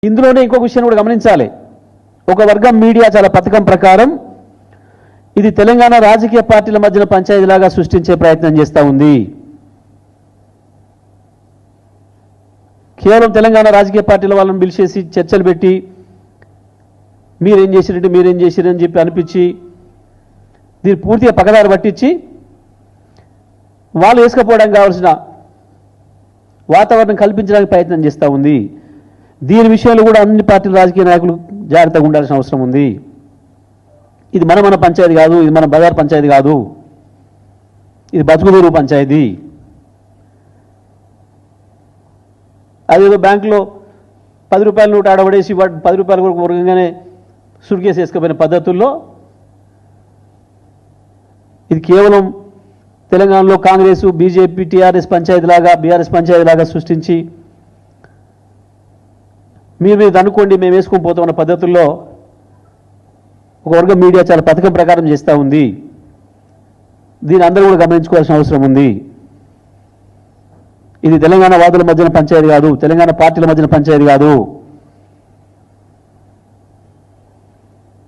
ఇందులోనే ఇంకొక విషయం కూడా గమనించాలి. ఒక వర్గం మీడియా చాలా పథకం ప్రకారం ఇది తెలంగాణ రాజకీయ పార్టీల మధ్యన పంచాయతీలాగా సృష్టించే ప్రయత్నం చేస్తూ ఉంది. కేవలం తెలంగాణ రాజకీయ పార్టీల వాళ్ళని పిలిచేసి చర్చలు పెట్టి మీరేం చేసిరంటే అని చెప్పి అనిపించి దీన్ని పూర్తిగా పక్కదారి పట్టించి వాళ్ళు వేసుకపోవడానికి కావాల్సిన వాతావరణం కల్పించడానికి ప్రయత్నం చేస్తూ ఉంది. దీని విషయంలో కూడా అన్ని పార్టీల రాజకీయ నాయకులు జాగ్రత్తగా ఉండాల్సిన అవసరం ఉంది. ఇది మన పంచాయతీ కాదు, ఇది మన బజార్ పంచాయతీ కాదు, ఇది బతుకుదూరు పంచాయతీ. అదేదో బ్యాంకులో 10 రూపాయల నోటు ఆడబడేసి 10 రూపాయల వరకు వర్గంగానే సుడికేసి వేసుకుపోయిన పద్ధతుల్లో ఇది కేవలం తెలంగాణలో కాంగ్రెస్, బీజేపీ, టీఆర్ఎస్ పంచాయతీలాగా, బీఆర్ఎస్ పంచాయతీలాగా సృష్టించి మీరు అనుకోండి మేము వేసుకొని పోతామన్న పద్ధతుల్లో ఒక వర్గం మీడియా చాలా పథకం ప్రకారం చేస్తూ ఉంది. దీన్ని అందరూ కూడా గమనించుకోవాల్సిన అవసరం ఉంది. ఇది తెలంగాణ వాదుల మధ్యన పంచాయతీ కాదు, తెలంగాణ పార్టీల మధ్యన పంచాయతీ కాదు.